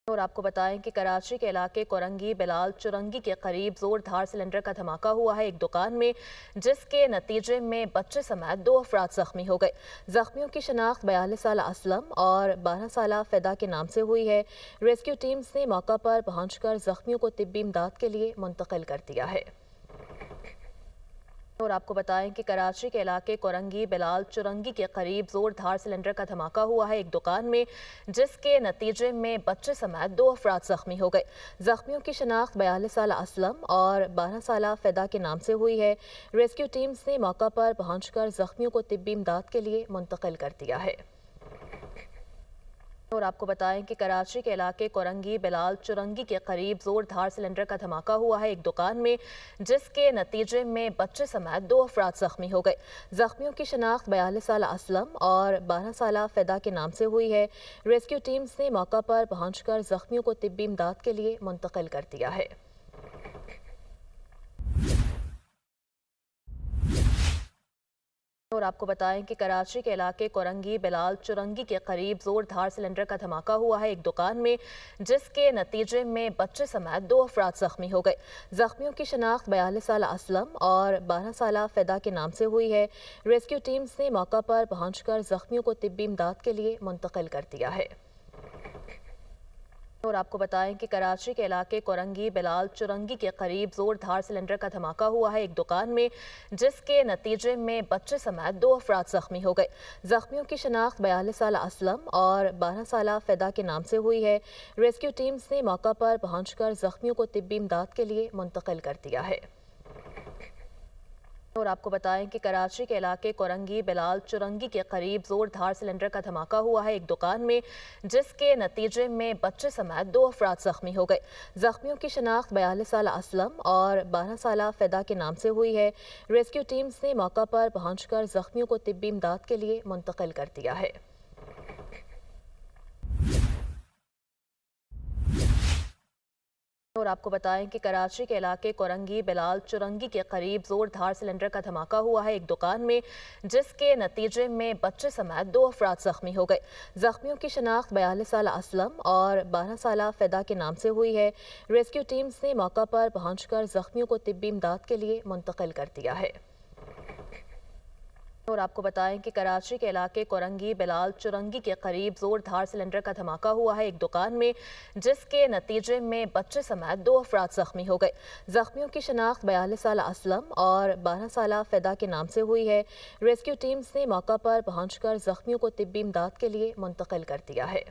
اور آپ کو بتائیں کہ کراچی کے علاقے کورنگی بلال چرنگی کے قریب زوردھار سلنڈر کا دھماکہ ہوا ہے ایک دکان میں، جس کے نتیجے میں بچے سمیت 2 افراد زخمی ہو گئے۔ زخمیوں کی شناخت 42 سالہ اسلم اور 12 سالہ فدا کے نام سے ہوئی ہے۔ ریسکیو ٹیمز نے موقع پر پہنچ کر زخمیوں کو طبی امداد کے لیے منتقل کر دیا ہے۔ اور آپ کو بتائیں کہ کراچی کے علاقے کورنگی بلال چرنگی کے قریب زوردھار سلنڈر کا دھماکہ ہوا ہے ایک دکان میں، جس کے نتیجے میں بچے سمیت 2 افراد زخمی ہو گئے۔ زخمیوں کی شناخت 42 سالہ اسلم اور 12 سالہ فدا کے نام سے ہوئی ہے۔ ریسکیو ٹیمز نے موقع پر پہنچ کر زخمیوں کو طبی امداد کے لیے منتقل کر دیا ہے۔ اور آپ کو بتائیں کہ کراچی کے علاقے کورنگی بلال چرنگی کے قریب زوردھار سلنڈر کا دھماکہ ہوا ہے ایک دکان میں، جس کے نتیجے میں بچے سمیت 2 افراد زخمی ہو گئے۔ زخمیوں کی شناخت 42 سالہ اسلم اور 12 سالہ فدا کے نام سے ہوئی ہے۔ ریسکیو ٹیمز نے موقع پر پہنچ کر زخمیوں کو طبی امداد کے لیے منتقل کر دیا ہے۔ اور آپ کو بتائیں کہ کراچی کے علاقے کورنگی بلال چرنگی کے قریب زوردھار سلنڈر کا دھماکہ ہوا ہے ایک دکان میں، جس کے نتیجے میں بچے سمیت 2 افراد زخمی ہو گئے۔ زخمیوں کی شناخت 42 سالہ اسلم اور 12 سالہ فدا کے نام سے ہوئی ہے۔ ریسکیو ٹیمز نے موقع پر پہنچ کر زخمیوں کو طبی امداد کے لیے منتقل کر دیا ہے۔ اور آپ کو بتائیں کہ کراچی کے علاقے کورنگی بلال چرنگی کے قریب زوردھار سلنڈر کا دھماکہ ہوا ہے ایک دکان میں، جس کے نتیجے میں بچے سمیت 2 افراد زخمی ہو گئے۔ زخمیوں کی شناخت 42 سالہ اسلم اور 12 سالہ فدا کے نام سے ہوئی ہے۔ ریسکیو ٹیمز نے موقع پر پہنچ کر زخمیوں کو طبی امداد کے لیے منتقل کر دیا ہے۔ اور آپ کو بتائیں کہ کراچی کے علاقے کورنگی بلال چرنگی کے قریب زوردھار سلنڈر کا دھماکہ ہوا ہے ایک دکان میں، جس کے نتیجے میں بچے سمیت 2 افراد زخمی ہو گئے۔ زخمیوں کی شناخت 42 سالہ اسلم اور 12 سالہ فدا کے نام سے ہوئی ہے۔ ریسکیو ٹیمز نے موقع پر پہنچ کر زخمیوں کو طبی امداد کے لیے منتقل کر دیا ہے۔ اور آپ کو بتائیں کہ کراچی کے علاقے کورنگی بلال چرنگی کے قریب زوردھار سلنڈر کا دھماکہ ہوا ہے ایک دکان میں، جس کے نتیجے میں بچے سمیت 2 افراد زخمی ہو گئے۔ زخمیوں کی شناخت 42 سالہ اسلم اور 12 سالہ فدا کے نام سے ہوئی ہے۔ ریسکیو ٹیمز نے موقع پر پہنچ کر زخمیوں کو طبی امداد کے لیے منتقل کر دیا ہے۔ اور آپ کو بتائیں کہ کراچی کے علاقے کورنگی بلال چرنگی کے قریب زوردھار سلنڈر کا دھماکہ ہوا ہے ایک دکان میں، جس کے نتیجے میں بچے سمیت 2 افراد زخمی ہو گئے۔ زخمیوں کی شناخت 42 سالہ اسلم اور 12 سالہ فدا کے نام سے ہوئی ہے۔ ریسکیو ٹیمز نے موقع پر پہنچ کر زخمیوں کو طبی امداد کے لیے منتقل کر دیا ہے۔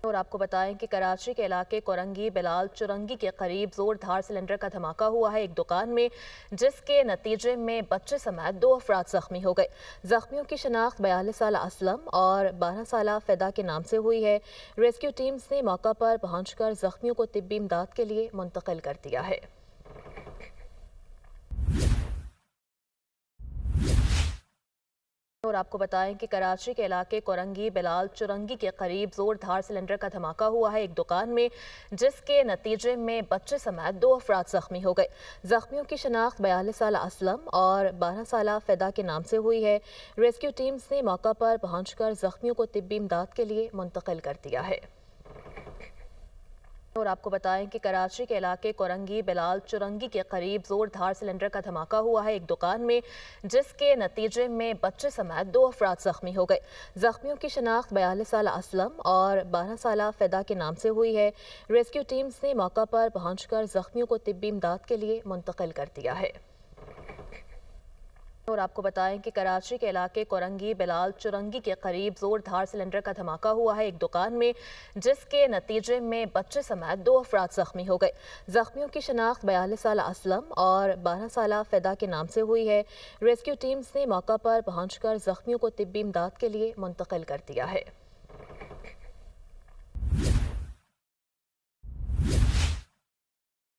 اور آپ کو بتائیں کہ کراچی کے علاقے کورنگی بلال چرنگی کے قریب زوردھار سلنڈر کا دھماکہ ہوا ہے ایک دکان میں، جس کے نتیجے میں بچے سمیت 2 افراد زخمی ہو گئے۔ زخمیوں کی شناخت 42 سالہ اسلم اور 12 سالہ فدا کے نام سے ہوئی ہے۔ ریسکیو ٹیمز نے موقع پر پہنچ کر زخمیوں کو طبی امداد کے لیے منتقل کر دیا ہے۔ اور آپ کو بتائیں کہ کراچی کے علاقے کورنگی بلال چرنگی کے قریب زوردھار سلنڈر کا دھماکہ ہوا ہے ایک دکان میں، جس کے نتیجے میں بچے سمیت 2 افراد زخمی ہو گئے۔ زخمیوں کی شناخت 42 سالہ اسلم اور 12 سالہ فدا کے نام سے ہوئی ہے۔ ریسکیو ٹیمز نے موقع پر پہنچ کر زخمیوں کو طبی امداد کے لیے منتقل کر دیا ہے۔ اور آپ کو بتائیں کہ کراچی کے علاقے کورنگی بلال چرنگی کے قریب زوردھار سلنڈر کا دھماکہ ہوا ہے ایک دکان میں، جس کے نتیجے میں بچے سمیت 2 افراد زخمی ہو گئے۔ زخمیوں کی شناخت 42 سالہ اسلم اور 12 سالہ فدا کے نام سے ہوئی ہے۔ ریسکیو ٹیمز نے موقع پر پہنچ کر زخمیوں کو طبی امداد کے لیے منتقل کر دیا ہے۔ اور آپ کو بتائیں کہ کراچی کے علاقے کورنگی بلال چرنگی کے قریب زوردھار سلنڈر کا دھماکہ ہوا ہے ایک دکان میں، جس کے نتیجے میں بچے سمیت 2 افراد زخمی ہو گئے۔ زخمیوں کی شناخت 42 سالہ اسلم اور 12 سالہ فدا کے نام سے ہوئی ہے۔ ریسکیو ٹیمز نے موقع پر پہنچ کر زخمیوں کو طبی امداد کے لیے منتقل کر دیا ہے۔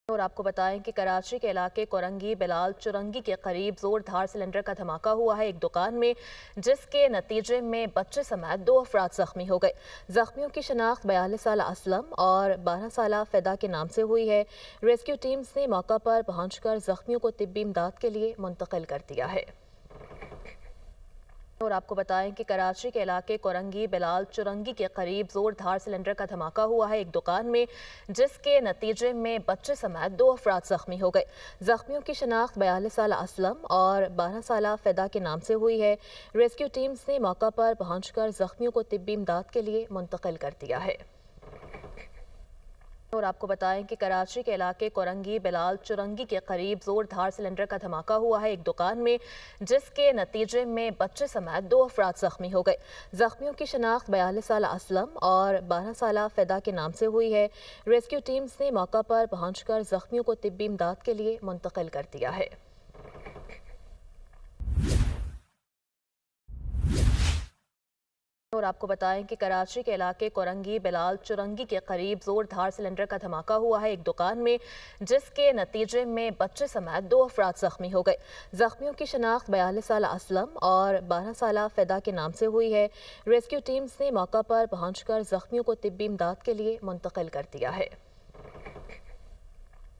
اور آپ کو بتائیں کہ کراچی کے علاقے کورنگی بلال چرنگی کے قریب زوردھار سلنڈر کا دھماکہ ہوا ہے ایک دکان میں، جس کے نتیجے میں بچے سمیت 2 افراد زخمی ہو گئے۔ زخمیوں کی شناخت 42 سالہ اسلم اور 12 سالہ فدا کے نام سے ہوئی ہے۔ ریسکیو ٹیمز نے موقع پر پہنچ کر زخمیوں کو طبی امداد کے لیے منتقل کر دیا ہے۔ اور آپ کو بتائیں کہ کراچی کے علاقے کورنگی بلال چرنگی کے قریب زوردھار سلنڈر کا دھماکہ ہوا ہے ایک دکان میں، جس کے نتیجے میں بچے سمیت 2 افراد زخمی ہو گئے۔ زخمیوں کی شناخت 42 سالہ اسلم اور 12 سالہ فدا کے نام سے ہوئی ہے۔ ریسکیو ٹیمز نے موقع پر پہنچ کر زخمیوں کو طبی امداد کے لیے منتقل کر دیا ہے۔ اور آپ کو بتائیں کہ کراچی کے علاقے کورنگی بلال چرنگی کے قریب زوردھار سلنڈر کا دھماکہ ہوا ہے ایک دکان میں، جس کے نتیجے میں بچے سمیت 2 افراد زخمی ہو گئے۔ زخمیوں کی شناخت 42 سالہ اسلم اور 12 سالہ فدا کے نام سے ہوئی ہے۔ ریسکیو ٹیمز نے موقع پر پہنچ کر زخمیوں کو طبی امداد کے لیے منتقل کر دیا ہے۔ اور آپ کو بتائیں کہ کراچی کے علاقے کورنگی بلال چرنگی کے قریب زوردھار سلنڈر کا دھماکہ ہوا ہے ایک دکان میں، جس کے نتیجے میں بچے سمیت 2 افراد زخمی ہو گئے۔ زخمیوں کی شناخت 42 سالہ اسلم اور 12 سالہ فدا کے نام سے ہوئی ہے۔ ریسکیو ٹیمز نے موقع پر پہنچ کر زخمیوں کو طبی امداد کے لیے منتقل کر دیا ہے۔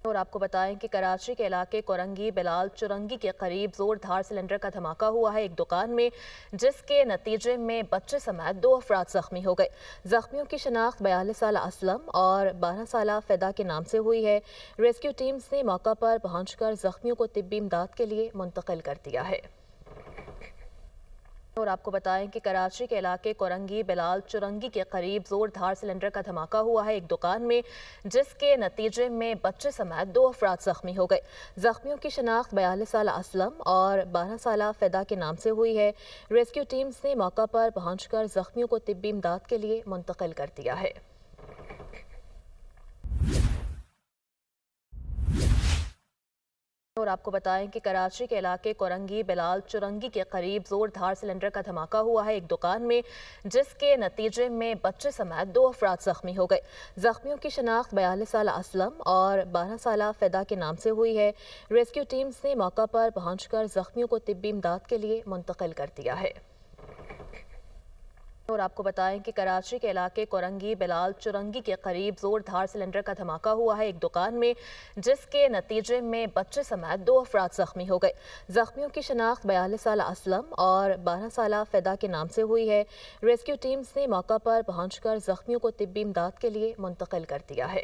اور آپ کو بتائیں کہ کراچی کے علاقے کورنگی بلال چرنگی کے قریب زوردھار سلنڈر کا دھماکہ ہوا ہے ایک دکان میں، جس کے نتیجے میں بچے سمیت 2 افراد زخمی ہو گئے۔ زخمیوں کی شناخت 42 سالہ اسلم اور 12 سالہ فدا کے نام سے ہوئی ہے۔ ریسکیو ٹیمز نے موقع پر پہنچ کر زخمیوں کو طبی امداد کے لیے منتقل کر دیا ہے۔ اور آپ کو بتائیں کہ کراچی کے علاقے کورنگی بلال چرنگی کے قریب زوردھار سلنڈر کا دھماکہ ہوا ہے ایک دکان میں، جس کے نتیجے میں بچے سمیت 2 افراد زخمی ہو گئے۔ زخمیوں کی شناخت 42 سالہ اسلم اور 12 سالہ فدا کے نام سے ہوئی ہے۔ ریسکیو ٹیمز نے موقع پر پہنچ کر زخمیوں کو طبی امداد کے لیے منتقل کر دیا ہے۔ اور آپ کو بتائیں کہ کراچی کے علاقے کورنگی بلال چرنگی کے قریب زوردھار سلنڈر کا دھماکہ ہوا ہے ایک دکان میں، جس کے نتیجے میں بچے سمیت 2 افراد زخمی ہو گئے۔ زخمیوں کی شناخت 42 سالہ اسلم اور 12 سالہ فدا کے نام سے ہوئی ہے۔ ریسکیو ٹیمز نے موقع پر پہنچ کر زخمیوں کو طبی امداد کے لیے منتقل کر دیا ہے۔ اور آپ کو بتائیں کہ کراچی کے علاقے کورنگی بلال چرنگی کے قریب زوردھار سلنڈر کا دھماکہ ہوا ہے ایک دکان میں، جس کے نتیجے میں بچے سمیت 2 افراد زخمی ہو گئے۔ زخمیوں کی شناخت 42 سالہ اسلم اور 12 سالہ فدا کے نام سے ہوئی ہے۔ ریسکیو ٹیمز نے موقع پر پہنچ کر زخمیوں کو طبی امداد کے لیے منتقل کر دیا ہے۔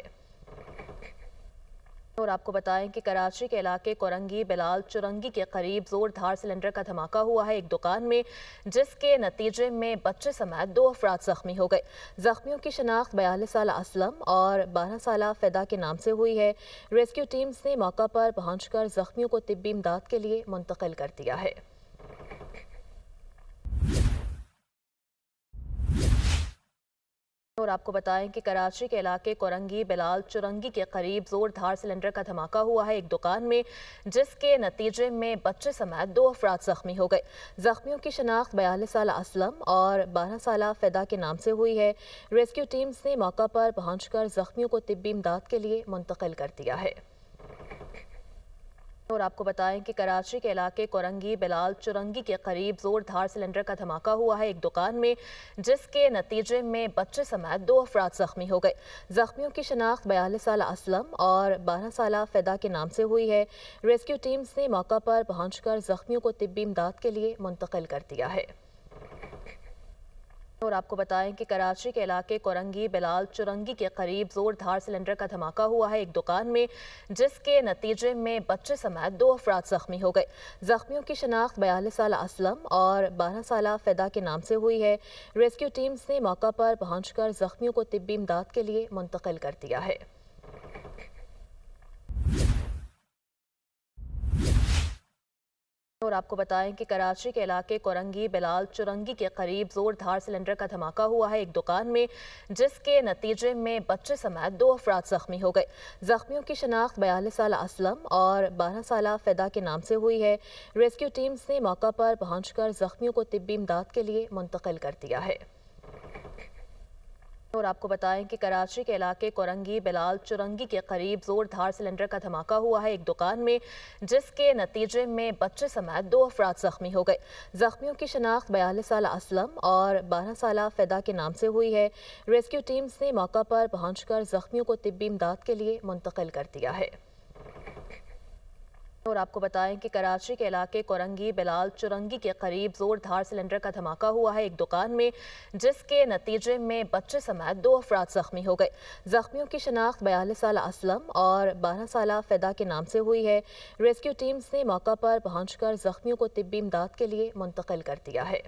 اور آپ کو بتائیں کہ کراچی کے علاقے کورنگی بلال چرنگی کے قریب زوردھار سلنڈر کا دھماکہ ہوا ہے ایک دکان میں، جس کے نتیجے میں بچے سمیت 2 افراد زخمی ہو گئے۔ زخمیوں کی شناخت 42 سالہ اسلم اور 12 سالہ فدا کے نام سے ہوئی ہے۔ ریسکیو ٹیمز نے موقع پر پہنچ کر زخمیوں کو طبی امداد کے لیے منتقل کر دیا ہے۔ اور آپ کو بتائیں کہ کراچی کے علاقے کورنگی بلال چرنگی کے قریب زوردھار سلنڈر کا دھماکہ ہوا ہے ایک دکان میں، جس کے نتیجے میں بچے سمیت 2 افراد زخمی ہو گئے۔ زخمیوں کی شناخت 42 سالہ اسلم اور 12 سالہ فدا کے نام سے ہوئی ہے۔ ریسکیو ٹیمز نے موقع پر پہنچ کر زخمیوں کو طبی امداد کے لیے منتقل کر دیا ہے۔ اور آپ کو بتائیں کہ کراچی کے علاقے کورنگی بلال چرنگی کے قریب زوردھار سلنڈر کا دھماکہ ہوا ہے ایک دکان میں، جس کے نتیجے میں بچے سمیت 2 افراد زخمی ہو گئے۔ زخمیوں کی شناخت 42 سالہ اسلم اور 12 سالہ فدا کے نام سے ہوئی ہے۔ ریسکیو ٹیمز نے موقع پر پہنچ کر زخمیوں کو طبی امداد کے لیے منتقل کر دیا ہے۔ اور آپ کو بتائیں کہ کراچی کے علاقے کورنگی بلال چرنگی کے قریب زوردھار سلنڈر کا دھماکہ ہوا ہے ایک دکان میں، جس کے نتیجے میں بچے سمیت 2 افراد زخمی ہو گئے۔ زخمیوں کی شناخت 42 سالہ اسلم اور 12 سالہ فدا کے نام سے ہوئی ہے۔ ریسکیو ٹیمز نے موقع پر پہنچ کر زخمیوں کو طبی امداد کے لیے منتقل کر دیا ہے۔ اور آپ کو بتائیں کہ کراچی کے علاقے کورنگی بلال چرنگی کے قریب زوردھار سلنڈر کا دھماکہ ہوا ہے ایک دکان میں، جس کے نتیجے میں بچے سمیت 2 افراد زخمی ہو گئے۔ زخمیوں کی شناخت 42 سالہ اسلم اور 12 سالہ فدا کے نام سے ہوئی ہے۔ ریسکیو ٹیمز نے موقع پر پہنچ کر زخمیوں کو طبی امداد کے لیے منتقل کر دیا ہے۔ اور آپ کو بتائیں کہ کراچی کے علاقے کورنگی بلال چرنگی کے قریب زوردھار سلنڈر کا دھماکہ ہوا ہے ایک دکان میں، جس کے نتیجے میں بچے سمیت 2 افراد زخمی ہو گئے۔ زخمیوں کی شناخت 42 سالہ اسلم اور 12 سالہ فدا کے نام سے ہوئی ہے۔ ریسکیو ٹیمز نے موقع پر پہنچ کر زخمیوں کو طبی امداد کے لیے منتقل کر دیا ہے۔ اور آپ کو بتائیں کہ کراچی کے علاقے کورنگی بلال چرنگی کے قریب زوردھار سلنڈر کا دھماکہ ہوا ہے ایک دکان میں، جس کے نتیجے میں بچے سمیت 2 افراد زخمی ہو گئے۔ زخمیوں کی شناخت 42 سالہ اسلم اور 12 سالہ فدا کے نام سے ہوئی ہے۔ ریسکیو ٹیمز نے موقع پر پہنچ کر زخمیوں کو طبی امداد کے لیے منتقل کر دیا ہے۔